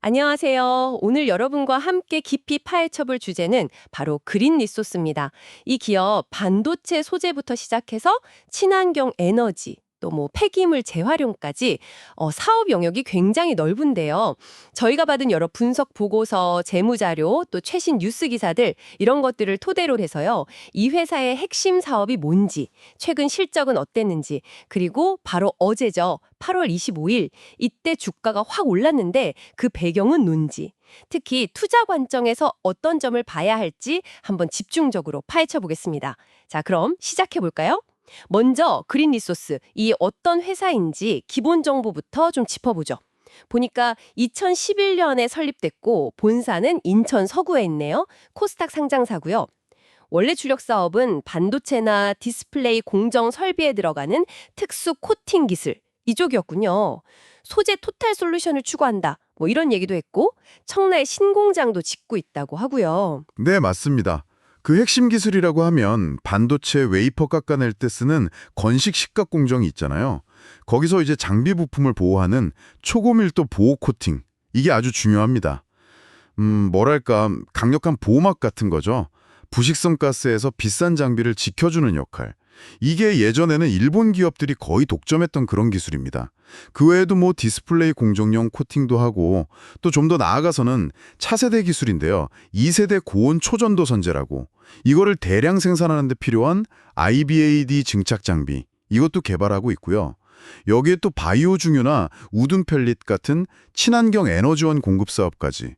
안녕하세요. 오늘 여러분과 함께 깊이 파헤쳐볼 주제는 바로 그린 리소스입니다. 이 기업 반도체 소재부터 시작해서 친환경 에너지, 또 폐기물 재활용까지 사업 영역이 굉장히 넓은데요. 저희가 받은 여러 분석 보고서, 재무자료, 또 최신 뉴스 기사들 이런 것들을 토대로 해서요. 이 회사의 핵심 사업이 뭔지, 최근 실적은 어땠는지, 그리고 바로 어제죠. 8월 25일 이때 주가가 확 올랐는데 그 배경은 뭔지, 특히 투자 관점에서 어떤 점을 봐야 할지 한번 집중적으로 파헤쳐 보겠습니다. 자, 그럼 시작해 볼까요? 먼저 그린 리소스, 이 어떤 회사인지 기본 정보부터 좀 짚어보죠. 보니까 2011년에 설립됐고 본사는 인천 서구에 있네요. 코스닥 상장사고요. 원래 주력 사업은 반도체나 디스플레이 공정 설비에 들어가는 특수 코팅 기술 이쪽이었군요. 소재 토탈 솔루션을 추구한다. 이런 얘기도 했고 청라에 신공장도 짓고 있다고 하고요. 네, 맞습니다. 그 핵심 기술이라고 하면 반도체 웨이퍼 깎아낼 때 쓰는 건식 식각 공정이 있잖아요. 거기서 이제 장비 부품을 보호하는 초고밀도 보호 코팅. 이게 아주 중요합니다. 뭐랄까, 강력한 보호막 같은 거죠. 부식성 가스에서 비싼 장비를 지켜주는 역할. 이게 예전에는 일본 기업들이 거의 독점했던 그런 기술입니다. 그 외에도 디스플레이 공정용 코팅도 하고 또 좀 더 나아가서는 차세대 기술인데요. 2세대 고온 초전도 선재라고 이거를 대량 생산하는 데 필요한 IBAD 증착 장비 이것도 개발하고 있고요. 여기에 또 바이오 중유나 우든 펠릿 같은 친환경 에너지원 공급 사업까지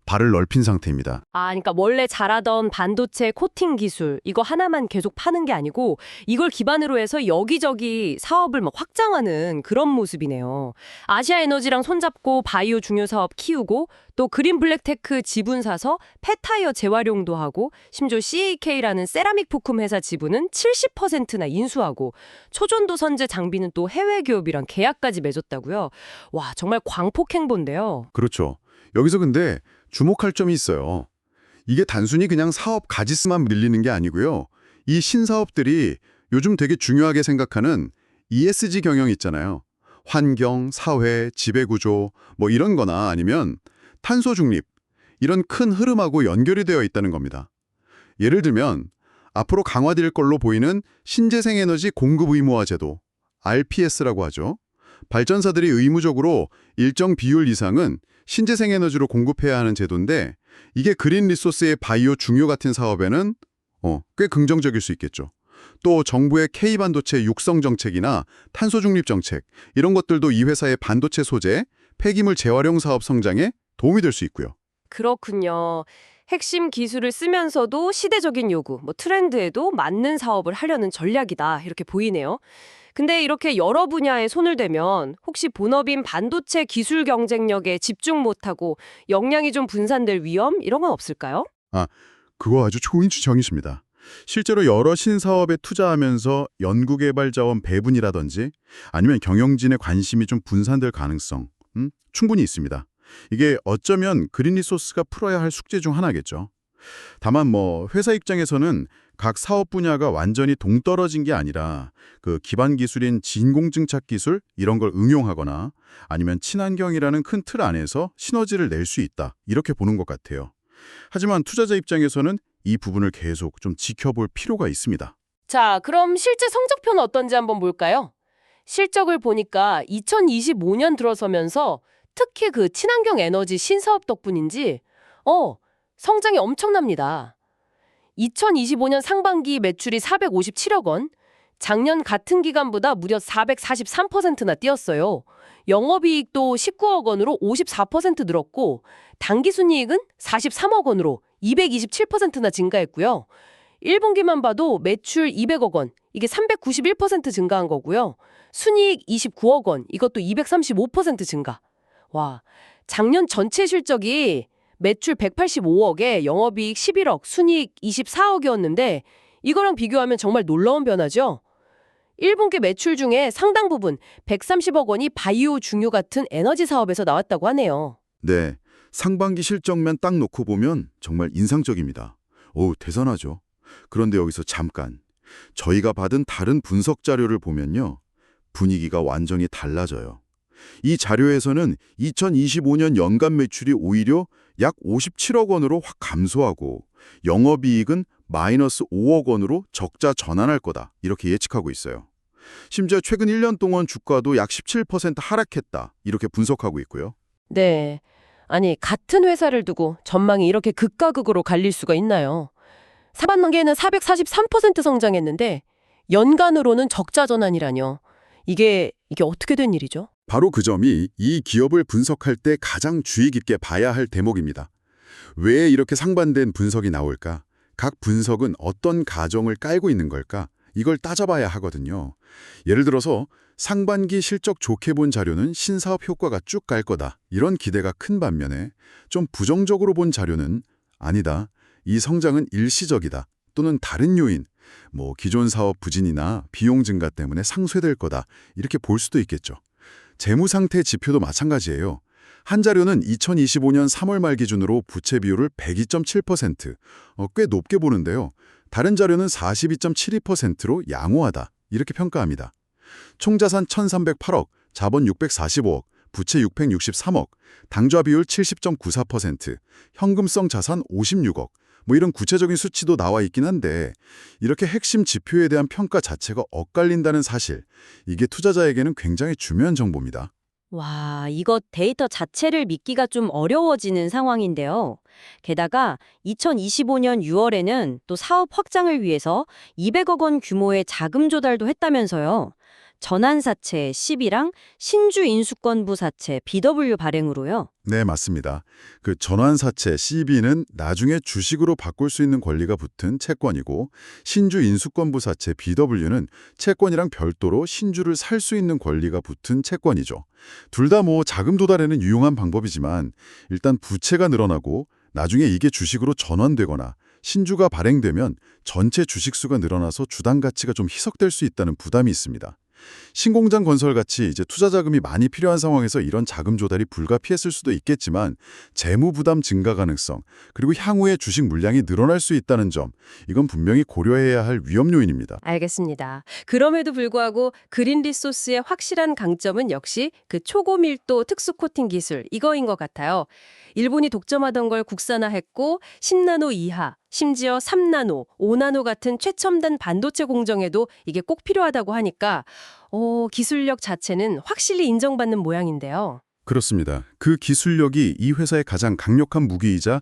발을 넓힌 상태입니다. 그러니까 원래 잘하던 반도체 코팅 기술 이거 하나만 계속 파는 게 아니고 이걸 기반으로 해서 여기저기 사업을 막 확장하는 그런 모습이네요. 아시아 에너지랑 손잡고 바이오 중요 사업 키우고 또 그린 블랙테크 지분 사서 폐타이어 재활용도 하고 심지어 CAK라는 세라믹 부품 회사 지분은 70%나 인수하고 초전도 선제 장비는 또 해외 기업이랑 계약까지 맺었다고요. 와, 정말 광폭행보인데요. 그렇죠. 여기서 근데 주목할 점이 있어요. 이게 단순히 그냥 사업 가지수만 늘리는 게 아니고요. 이 신사업들이 요즘 되게 중요하게 생각하는 ESG 경영 있잖아요. 환경, 사회, 지배구조 이런 거나 아니면 탄소 중립 이런 큰 흐름하고 연결이 되어 있다는 겁니다. 예를 들면 앞으로 강화될 걸로 보이는 신재생에너지 공급 의무화 제도 RPS라고 하죠. 발전사들이 의무적으로 일정 비율 이상은 신재생 에너지로 공급해야 하는 제도인데 이게 그린 리소스의 바이오 중요 같은 사업에는 꽤 긍정적일 수 있겠죠. 또 정부의 K반도체 육성 정책이나 탄소 중립 정책 이런 것들도 이 회사의 반도체 소재, 폐기물 재활용 사업 성장에 도움이 될 수 있고요. 그렇군요. 핵심 기술을 쓰면서도 시대적인 요구, 트렌드에도 맞는 사업을 하려는 전략이다. 이렇게 보이네요. 근데 이렇게 여러 분야에 손을 대면 혹시 본업인 반도체 기술 경쟁력에 집중 못하고 역량이 좀 분산될 위험 이런 건 없을까요? 그거 아주 좋은 지적이십니다. 실제로 여러 신사업에 투자하면서 연구개발 자원 배분이라든지 아니면 경영진의 관심이 좀 분산될 가능성 충분히 있습니다. 이게 어쩌면 그린 리소스가 풀어야 할 숙제 중 하나겠죠. 다만 회사 입장에서는 각 사업 분야가 완전히 동떨어진 게 아니라 그 기반 기술인 진공증착 기술 이런 걸 응용하거나 아니면 친환경이라는 큰 틀 안에서 시너지를 낼 수 있다 이렇게 보는 것 같아요. 하지만 투자자 입장에서는 이 부분을 계속 좀 지켜볼 필요가 있습니다. 자, 그럼 실제 성적표는 어떤지 한번 볼까요? 실적을 보니까 2025년 들어서면서 특히 그 친환경 에너지 신사업 덕분인지 성장이 엄청납니다. 2025년 상반기 매출이 457억 원, 작년 같은 기간보다 무려 443%나 뛰었어요. 영업이익도 19억 원으로 54% 늘었고 당기순이익은 43억 원으로 227%나 증가했고요. 1분기만 봐도 매출 200억 원, 이게 391% 증가한 거고요. 순이익 29억 원, 이것도 235% 증가. 와, 작년 전체 실적이 매출 185억에 영업이익 11억, 순이익 24억이었는데 이거랑 비교하면 정말 놀라운 변화죠. 1분기 매출 중에 상당 부분 130억 원이 바이오 중유 같은 에너지 사업에서 나왔다고 하네요. 네, 상반기 실적만 딱 놓고 보면 정말 인상적입니다. 대단하죠. 그런데 여기서 잠깐, 저희가 받은 다른 분석 자료를 보면요. 분위기가 완전히 달라져요. 이 자료에서는 2025년 연간 매출이 오히려 약 57억 원으로 확 감소하고 영업이익은 마이너스 5억 원으로 적자 전환할 거다. 이렇게 예측하고 있어요. 심지어 최근 1년 동안 주가도 약 17% 하락했다. 이렇게 분석하고 있고요. 네. 아니, 같은 회사를 두고 전망이 이렇게 극과 극으로 갈릴 수가 있나요? 사반기에는 443% 성장했는데 연간으로는 적자 전환이라뇨. 이게 어떻게 된 일이죠? 바로 그 점이 이 기업을 분석할 때 가장 주의 깊게 봐야 할 대목입니다. 왜 이렇게 상반된 분석이 나올까? 각 분석은 어떤 가정을 깔고 있는 걸까? 이걸 따져봐야 하거든요. 예를 들어서 상반기 실적 좋게 본 자료는 신사업 효과가 쭉 갈 거다. 이런 기대가 큰 반면에 좀 부정적으로 본 자료는 아니다. 이 성장은 일시적이다. 또는 다른 요인, 기존 사업 부진이나 비용 증가 때문에 상쇄될 거다. 이렇게 볼 수도 있겠죠. 재무 상태 지표도 마찬가지예요. 한 자료는 2025년 3월 말 기준으로 부채 비율을 102.7%, 꽤 높게 보는데요. 다른 자료는 42.72%로 양호하다. 이렇게 평가합니다. 총자산 1,308억, 자본 645억, 부채 663억, 당좌 비율 70.94%, 현금성 자산 56억, 이런 구체적인 수치도 나와 있긴 한데 이렇게 핵심 지표에 대한 평가 자체가 엇갈린다는 사실, 이게 투자자에게는 굉장히 중요한 정보입니다. 와, 이거 데이터 자체를 믿기가 좀 어려워지는 상황인데요. 게다가 2025년 6월에는 또 사업 확장을 위해서 200억 원 규모의 자금 조달도 했다면서요. 전환사채 10이랑 신주 인수권부 사채 BW 발행으로요. 네, 맞습니다. 그 전환사채 CB는 나중에 주식으로 바꿀 수 있는 권리가 붙은 채권이고 신주 인수권부 사채 BW는 채권이랑 별도로 신주를 살 수 있는 권리가 붙은 채권이죠. 둘 다 자금 도달에는 유용한 방법이지만 일단 부채가 늘어나고 나중에 이게 주식으로 전환되거나 신주가 발행되면 전체 주식수가 늘어나서 주당 가치가 좀 희석될 수 있다는 부담이 있습니다. 신공장 건설같이 이제 투자 자금이 많이 필요한 상황에서 이런 자금 조달이 불가피했을 수도 있겠지만 재무 부담 증가 가능성, 그리고 향후에 주식 물량이 늘어날 수 있다는 점, 이건 분명히 고려해야 할 위험 요인입니다. 알겠습니다. 그럼에도 불구하고 그린 리소스의 확실한 강점은 역시 그 초고밀도 특수 코팅 기술, 이거인 것 같아요. 일본이 독점하던 걸 국산화했고 10나노 이하, 심지어 3나노, 5나노 같은 최첨단 반도체 공정에도 이게 꼭 필요하다고 하니까 기술력 자체는 확실히 인정받는 모양인데요. 그렇습니다. 그 기술력이 이 회사의 가장 강력한 무기이자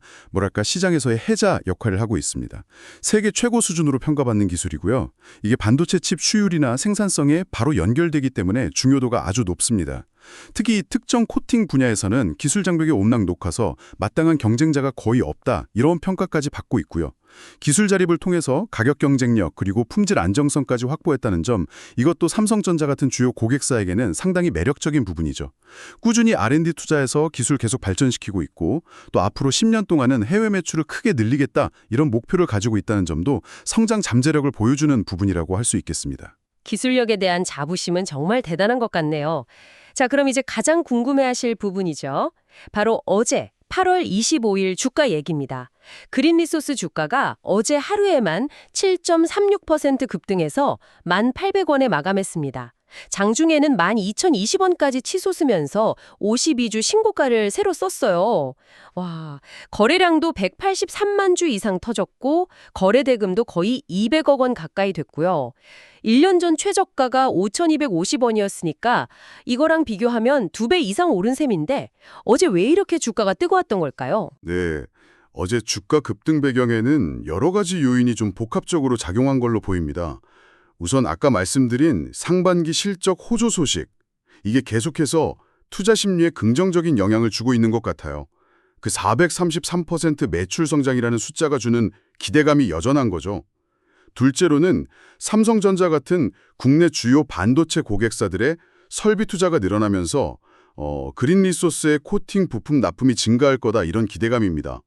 시장에서의 해자 역할을 하고 있습니다. 세계 최고 수준으로 평가받는 기술이고요. 이게 반도체 칩 수율이나 생산성에 바로 연결되기 때문에 중요도가 아주 높습니다. 특히 특정 코팅 분야에서는 기술 장벽이 워낙 높아서 마땅한 경쟁자가 거의 없다, 이런 평가까지 받고 있고요. 기술 자립을 통해서 가격 경쟁력 그리고 품질 안정성까지 확보했다는 점, 이것도 삼성전자 같은 주요 고객사에게는 상당히 매력적인 부분이죠. 꾸준히 R&D 투자해서 기술 계속 발전시키고 있고 또 앞으로 10년 동안은 해외 매출을 크게 늘리겠다, 이런 목표를 가지고 있다는 점도 성장 잠재력을 보여주는 부분이라고 할 수 있겠습니다. 기술력에 대한 자부심은 정말 대단한 것 같네요. 자, 그럼 이제 가장 궁금해하실 부분이죠. 바로 어제 8월 25일 주가 얘기입니다. 그린 리소스 주가가 어제 하루에만 7.36% 급등해서 1,800원에 마감했습니다. 장중에는 12,020원까지 치솟으면서 52주 신고가를 새로 썼어요. 와, 거래량도 183만 주 이상 터졌고 거래 대금도 거의 200억 원 가까이 됐고요. 1년 전 최저가가 5,250원이었으니까 이거랑 비교하면 2배 이상 오른 셈인데 어제 왜 이렇게 주가가 뜨거웠던 걸까요? 네, 어제 주가 급등 배경에는 여러 가지 요인이 좀 복합적으로 작용한 걸로 보입니다. 우선 아까 말씀드린 상반기 실적 호조 소식, 이게 계속해서 투자 심리에 긍정적인 영향을 주고 있는 것 같아요. 그 433% 매출 성장이라는 숫자가 주는 기대감이 여전한 거죠. 둘째로는 삼성전자 같은 국내 주요 반도체 고객사들의 설비 투자가 늘어나면서 그린 리소스의 코팅 부품 납품이 증가할 거다, 이런 기대감입니다.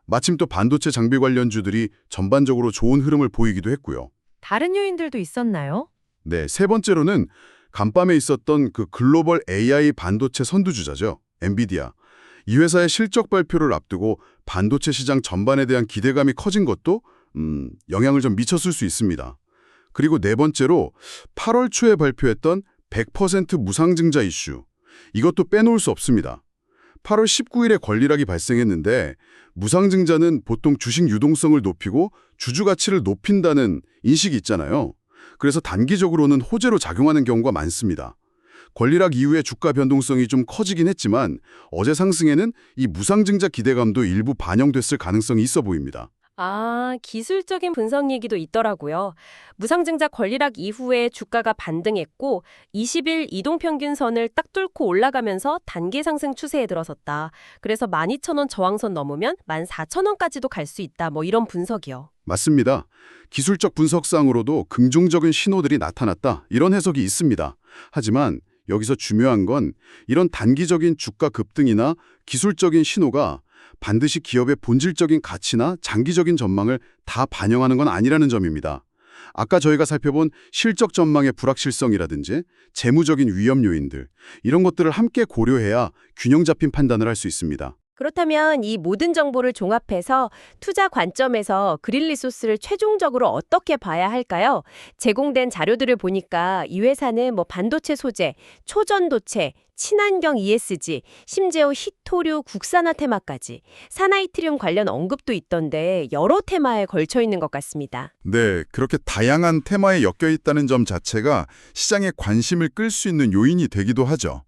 마침 또 반도체 장비 관련주들이 전반적으로 좋은 흐름을 보이기도 했고요. 다른 요인들도 있었나요? 네, 세 번째로는 간밤에 있었던 그 글로벌 AI 반도체 선두주자죠. 엔비디아. 이 회사의 실적 발표를 앞두고 반도체 시장 전반에 대한 기대감이 커진 것도 영향을 좀 미쳤을 수 있습니다. 그리고 네 번째로 8월 초에 발표했던 100% 무상증자 이슈. 이것도 빼놓을 수 없습니다. 8월 19일에 권리락이 발생했는데 무상증자는 보통 주식 유동성을 높이고 주주 가치를 높인다는 인식이 있잖아요. 그래서 단기적으로는 호재로 작용하는 경우가 많습니다. 권리락 이후에 주가 변동성이 좀 커지긴 했지만 어제 상승에는 이 무상증자 기대감도 일부 반영됐을 가능성이 있어 보입니다. 아, 기술적인 분석 얘기도 있더라고요. 무상증자 권리락 이후에 주가가 반등했고 20일 이동평균선을 딱 뚫고 올라가면서 단기 상승 추세에 들어섰다. 그래서 12,000원 저항선 넘으면 14,000원까지도 갈 수 있다. 뭐 이런 분석이요. 맞습니다. 기술적 분석상으로도 긍정적인 신호들이 나타났다. 이런 해석이 있습니다. 하지만 여기서 중요한 건 이런 단기적인 주가 급등이나 기술적인 신호가 반드시 기업의 본질적인 가치나 장기적인 전망을 다 반영하는 건 아니라는 점입니다. 아까 저희가 살펴본 실적 전망의 불확실성이라든지 재무적인 위험 요인들, 이런 것들을 함께 고려해야 균형 잡힌 판단을 할 수 있습니다. 그렇다면 이 모든 정보를 종합해서 투자 관점에서 그린리소스를 최종적으로 어떻게 봐야 할까요? 제공된 자료들을 보니까 이 회사는 뭐 반도체 소재, 초전도체, 친환경 ESG, 심지어 히토류 국산화 테마까지 산화이트륨 관련 언급도 있던데 여러 테마에 걸쳐 있는 것 같습니다. 네, 그렇게 다양한 테마에 엮여 있다는 점 자체가 시장의 관심을 끌 수 있는 요인이 되기도 하죠.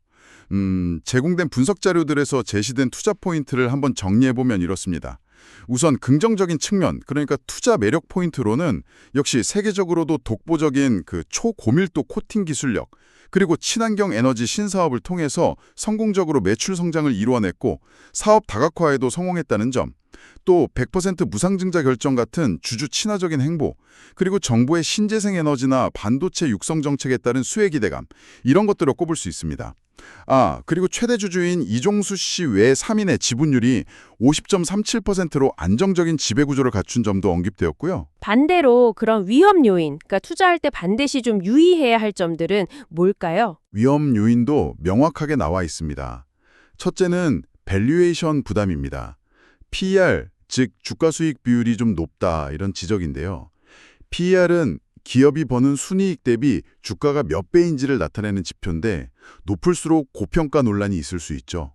제공된 분석 자료들에서 제시된 투자 포인트를 한번 정리해보면 이렇습니다. 우선 긍정적인 측면, 그러니까 투자 매력 포인트로는 역시 세계적으로도 독보적인 그 초고밀도 코팅 기술력, 그리고 친환경 에너지 신사업을 통해서 성공적으로 매출 성장을 이루어냈고 사업 다각화에도 성공했다는 점, 또 100% 무상증자 결정 같은 주주 친화적인 행보, 그리고 정부의 신재생 에너지나 반도체 육성 정책에 따른 수혜 기대감, 이런 것들을 꼽을 수 있습니다. 그리고 최대 주주인 이종수 씨 외 3인의 지분율이 50.37%로 안정적인 지배구조를 갖춘 점도 언급되었고요. 반대로 그런 위험 요인, 그러니까 투자할 때 반드시 좀 유의해야 할 점들은 뭘까요? 위험 요인도 명확하게 나와 있습니다. 첫째는 밸류에이션 부담입니다. PER, 즉 주가 수익 비율이 좀 높다 이런 지적인데요. PER은 기업이 버는 순이익 대비 주가가 몇 배인지를 나타내는 지표인데 높을수록 고평가 논란이 있을 수 있죠.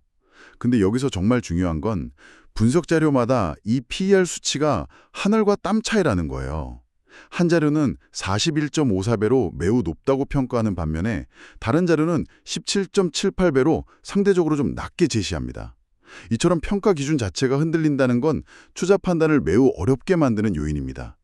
근데 여기서 정말 중요한 건 분석 자료마다 이 PER 수치가 하늘과 땀 차이라는 거예요. 한 자료는 41.54배로 매우 높다고 평가하는 반면에 다른 자료는 17.78배로 상대적으로 좀 낮게 제시합니다. 이처럼 평가 기준 자체가 흔들린다는 건 투자 판단을 매우 어렵게 만드는 요인입니다.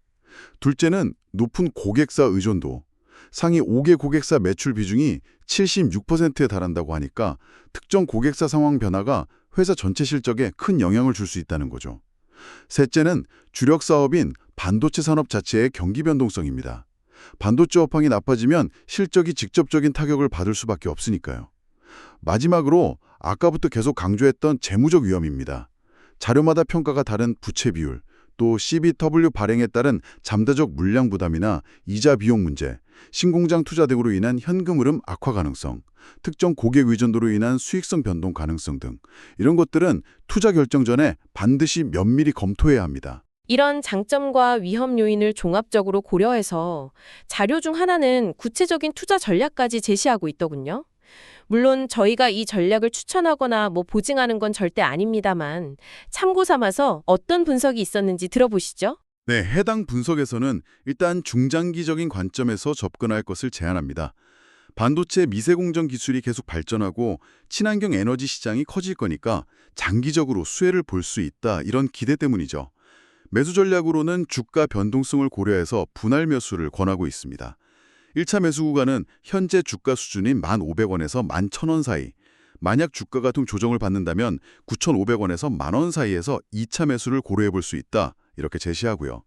둘째는 높은 고객사 의존도. 상위 5개 고객사 매출 비중이 76%에 달한다고 하니까 특정 고객사 상황 변화가 회사 전체 실적에 큰 영향을 줄 수 있다는 거죠. 셋째는 주력 사업인 반도체 산업 자체의 경기 변동성입니다. 반도체 업황이 나빠지면 실적이 직접적인 타격을 받을 수밖에 없으니까요. 마지막으로 아까부터 계속 강조했던 재무적 위험입니다. 자료마다 평가가 다른 부채 비율, 또 CBW 발행에 따른 잠재적 물량 부담이나 이자 비용 문제, 신공장 투자 등으로 인한 현금 흐름 악화 가능성, 특정 고객 의존도로 인한 수익성 변동 가능성 등 이런 것들은 투자 결정 전에 반드시 면밀히 검토해야 합니다. 이런 장점과 위험 요인을 종합적으로 고려해서 자료 중 하나는 구체적인 투자 전략까지 제시하고 있더군요. 물론 저희가 이 전략을 추천하거나 보증하는 건 절대 아닙니다만 참고 삼아서 어떤 분석이 있었는지 들어보시죠. 네, 해당 분석에서는 일단 중장기적인 관점에서 접근할 것을 제안합니다. 반도체 미세공정 기술이 계속 발전하고 친환경 에너지 시장이 커질 거니까 장기적으로 수혜를 볼 수 있다, 이런 기대 때문이죠. 매수 전략으로는 주가 변동성을 고려해서 분할 매수를 권하고 있습니다. 1차 매수 구간은 현재 주가 수준인 1,500원에서 11,000원 사이, 만약 주가가 좀 조정을 받는다면 9,500원에서 10,000원 사이에서 2차 매수를 고려해 볼 수 있다, 이렇게 제시하고요.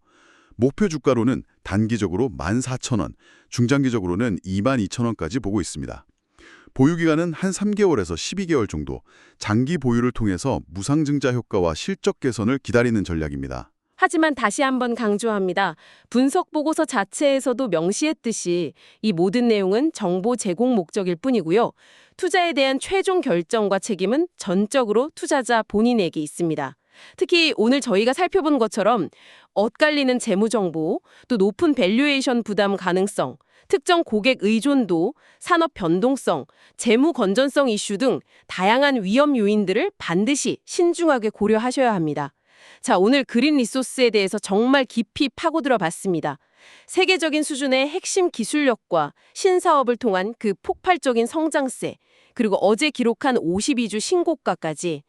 목표 주가로는 단기적으로 14,000원, 중장기적으로는 22,000원까지 보고 있습니다. 보유기간은 한 3개월에서 12개월 정도, 장기 보유를 통해서 무상증자 효과와 실적 개선을 기다리는 전략입니다. 하지만 다시 한번 강조합니다. 분석 보고서 자체에서도 명시했듯이 이 모든 내용은 정보 제공 목적일 뿐이고요. 투자에 대한 최종 결정과 책임은 전적으로 투자자 본인에게 있습니다. 특히 오늘 저희가 살펴본 것처럼 엇갈리는 재무 정보, 또 높은 밸류에이션 부담 가능성, 특정 고객 의존도, 산업 변동성, 재무 건전성 이슈 등 다양한 위험 요인들을 반드시 신중하게 고려하셔야 합니다. 자, 오늘 그린 리소스에 대해서 정말 깊이 파고들어 봤습니다. 세계적인 수준의 핵심 기술력과 신사업을 통한 그 폭발적인 성장세, 그리고 어제 기록한 52주 신고가까지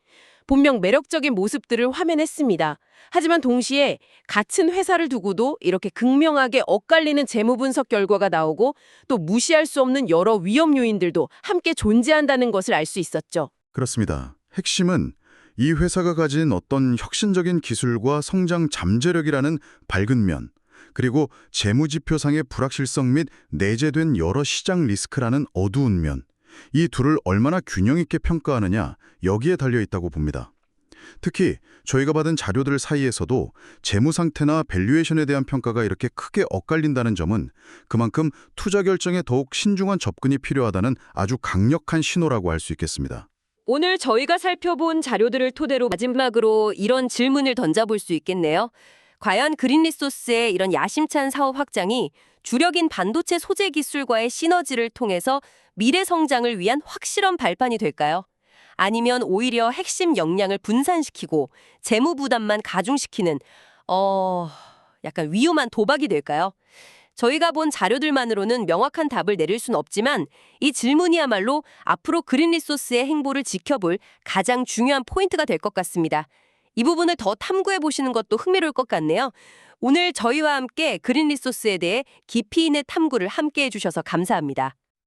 분명 매력적인 모습들을 화면했습니다. 하지만 동시에 같은 회사를 두고도 이렇게 극명하게 엇갈리는 재무 분석 결과가 나오고 또 무시할 수 없는 여러 위험 요인들도 함께 존재한다는 것을 알 수 있었죠. 그렇습니다. 핵심은 이 회사가 가진 어떤 혁신적인 기술과 성장 잠재력이라는 밝은 면, 그리고 재무지표상의 불확실성 및 내재된 여러 시장 리스크라는 어두운 면, 이 둘을 얼마나 균형 있게 평가하느냐, 여기에 달려 있다고 봅니다. 특히 저희가 받은 자료들 사이에서도 재무 상태나 밸류에이션에 대한 평가가 이렇게 크게 엇갈린다는 점은 그만큼 투자 결정에 더욱 신중한 접근이 필요하다는 아주 강력한 신호라고 할 수 있겠습니다. 오늘 저희가 살펴본 자료들을 토대로 마지막으로 이런 질문을 던져볼 수 있겠네요. 과연 그린 리소스의 이런 야심찬 사업 확장이 주력인 반도체 소재 기술과의 시너지를 통해서 미래 성장을 위한 확실한 발판이 될까요? 아니면 오히려 핵심 역량을 분산시키고 재무 부담만 가중시키는 약간 위험한 도박이 될까요? 저희가 본 자료들만으로는 명확한 답을 내릴 수는 없지만 이 질문이야말로 앞으로 그린 리소스의 행보를 지켜볼 가장 중요한 포인트가 될 것 같습니다. 이 부분을 더 탐구해 보시는 것도 흥미로울 것 같네요. 오늘 저희와 함께 그린 리소스에 대해 깊이 있는 탐구를 함께 해주셔서 감사합니다.